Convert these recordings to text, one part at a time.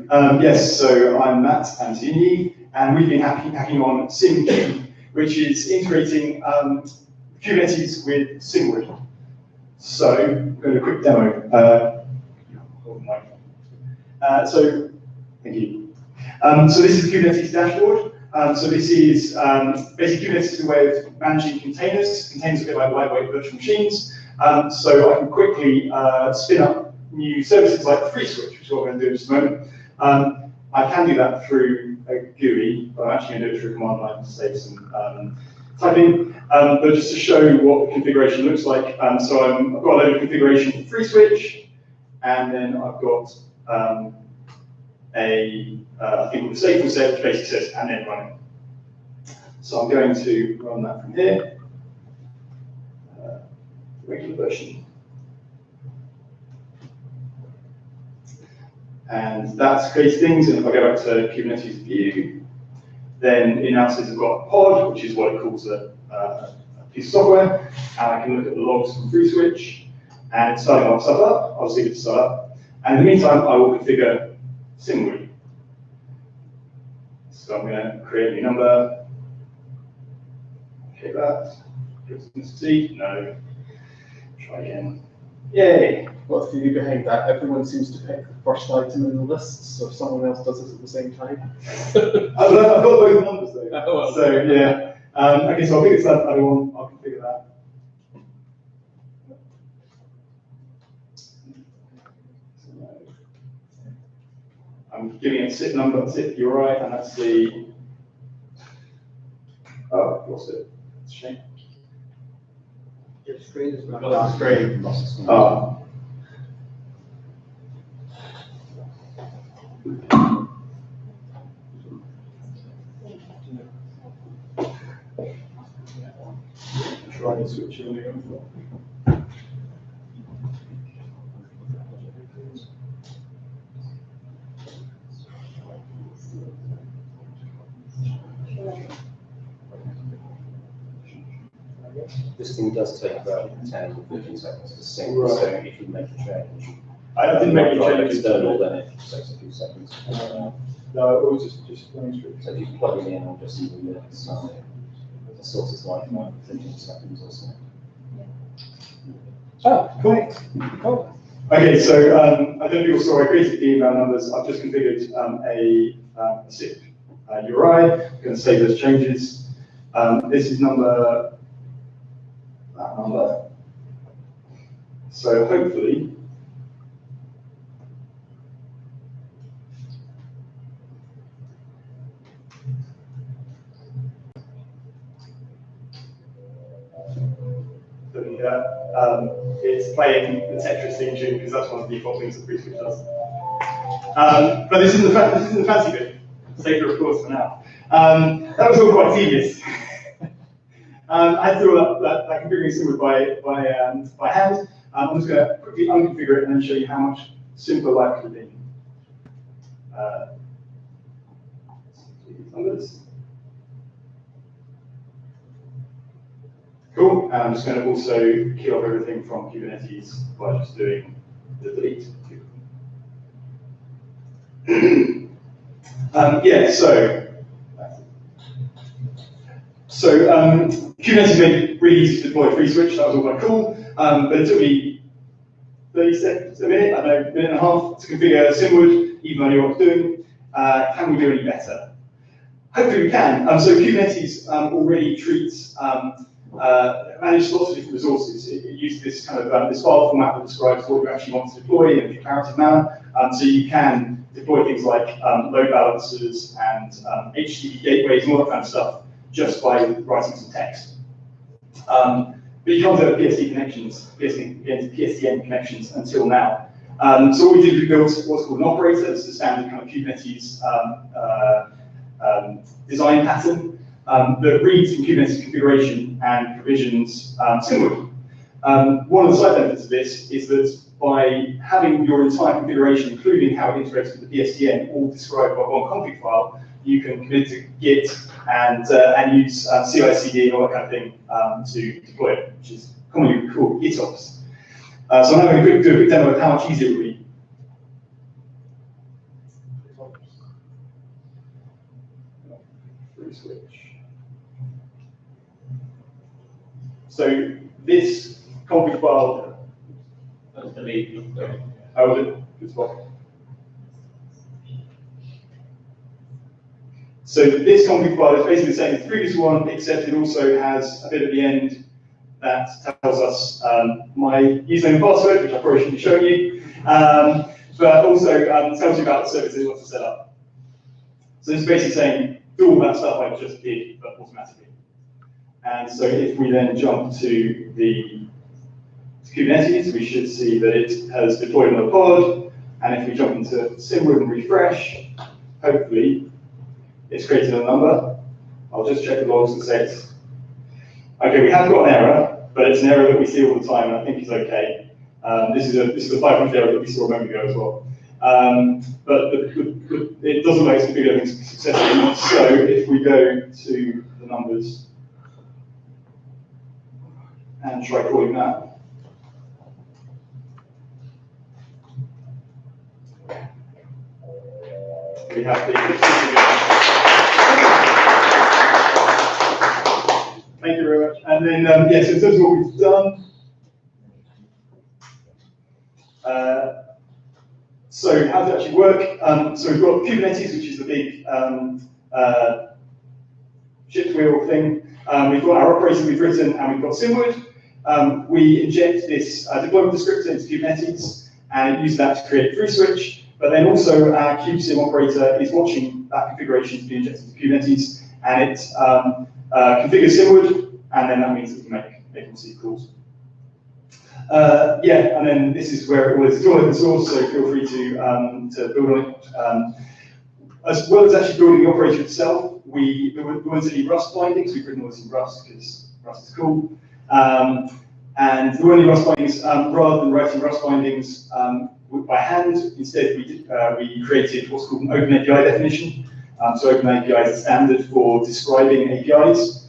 Yes, so I'm Matt and Yin Yee, and we've been hacking on SimKube, which is integrating Kubernetes with SimWood. So, I'm going to do a quick demo. Thank you. So this is the Kubernetes dashboard. So this is basically Kubernetes is a way of managing containers. Containers are a bit like lightweight virtual machines. So I can quickly spin up new services like the free switch, which is what we're going to do in just a moment. I can do that through a GUI, but I'm actually going to do it through a command line to save some typing. But just to show what the configuration looks like, so I've got a load of configuration for free switch, and then I've got I think the stateful set, which basically says and then run it. So I'm going to run that from here, regular version. And that's creates things, and if I go back to Kubernetes view, then it now says I've got a pod, which is what it calls a piece of software, and I can look at the logs from free switch, and it's starting all stuff up. I'll see if it's start up. And in the meantime, I will configure SimWood. So I'm going to create a new number. Okay, that. No. Try again. Yay! What's the theory behind that? Everyone seems to pick the first item in the list, so if someone else does it at the same time. I've got both numbers though. Oh, well. So yeah. Okay, so I'll pick this other one. I'll configure that. I'm giving it SIP number, SIP URI, and that's the. Oh, lost it. It's a shame. Your screen is not the screen. Oh. Try and switch it again. This thing does take about 10 or 15 seconds to sync, right. So if you make a change, I didn't make a change external, then it takes a few seconds. No, it was just running through. So if you plug it in or just use the side, it sorts its life out in 15 seconds or so. Oh, cool. Cool. Okay, so I don't know if you saw I created the email numbers. I've just configured a SIP URI. I'm going to save those changes. This is that number. So hopefully, it's playing the Tetris theme tune because that's one of the default things that free switch does. But this isn't the fancy bit. Save the records for now. That was all quite tedious. I had to do all that configuring SimWood by hand. I'm just going to quickly unconfigure it and then show you how much simpler life could be. Numbers. Cool. And I'm just going to also kill off everything from Kubernetes by just doing the delete. Yeah, so Kubernetes made it really easy to deploy free switch. That was all quite cool, but it took me 30 seconds, a minute, I don't know, a minute and a half to configure SimWood, even though I knew what I was doing. Can we do any better? Hopefully we can. So Kubernetes already treats manages lots of different resources. It uses this kind of this file format that describes what you actually want to deploy in a declarative manner. So you can deploy things like load balancers and HTTP gateways and all that kind of stuff just by writing some text. But you can't do PSD connections, PSTN connections until now. So what we did is we built what's called an operator. This is a standard kind of Kubernetes design pattern. That reads from Kubernetes configuration and provisions SimWood. One of the side benefits of this is that by having your entire configuration, including how it integrates with the PSTN, all described by one config file, you can commit to Git and use CI/CD and all that kind of thing to deploy it, which is commonly called GitOps. So I'm now going to do a quick demo of how much easier it would be. switch. So this config file. That's the lead. Oh, was it? Good spot. So this config file is basically the same as the previous one, except it also has a bit at the end that tells us my username and password, which I probably shouldn't be showing you, but also tells you about the services you want to set up. So it's basically saying, do all that stuff I just did, but automatically. And so if we then jump to the Kubernetes, we should see that it has deployed on a pod, and if we jump into SimKube and refresh, hopefully it's created a number. I'll just check the logs and say it's, okay, we have got an error, but it's an error that we see all the time, and I think it's okay. This is a 500 error that we saw a moment ago as well. But it doesn't make us configure everything successfully. So if we go to the numbers and try calling that, we have the. Thank you very much. And then, yes, in terms of what we've done, so how does it actually work? So we've got Kubernetes, which is the big shift wheel thing. We've got our operator we've written, and we've got SimKube. We inject this deployment descriptor into Kubernetes, and use that to create a free switch. But then also our kubesim operator is watching that configuration to be injected into Kubernetes, and it configures SimKube, and then that means it can make and receive calls. Yeah, and then this is where it was. It's all open source, so feel free to build on it. As well as actually building the operator itself, we wanted to do Rust bindings. We've written all this in Rust because Rust is cool. And we wanted Rust bindings rather than writing Rust bindings by hand. Instead, we created what's called an Open API definition. So Open API is a standard for describing APIs.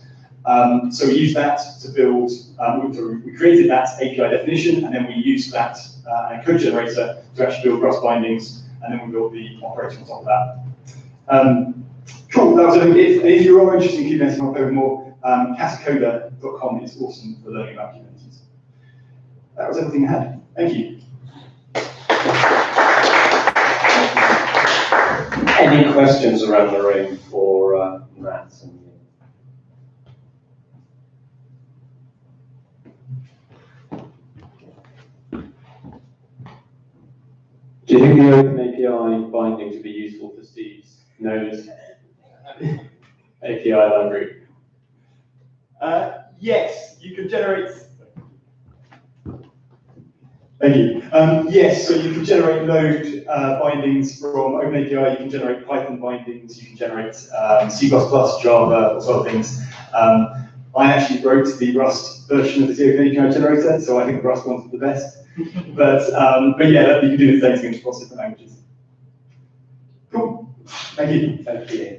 So we used that to build, we created that API definition, and then we used that code generator to actually build Rust bindings, and then we built the operator on top of that. Cool, that was everything. If you are interested in Kubernetes and want to know more, catacoda.com is awesome for learning about Kubernetes. That was everything I had. Thank you. Any questions around the room for Matt? Do you think the Open API binding to be useful for Steve's Node API library? Yes, you can generate. Thank you. Yes, so you can generate Node bindings from OpenAPI, you can generate Python bindings, you can generate C++, Java, all sort of things. I actually wrote the Rust version of the OpenAPI generator, so I think the Rust one's the best. But yeah, you can do the same thing across different languages. Cool. Thank you. Thank you.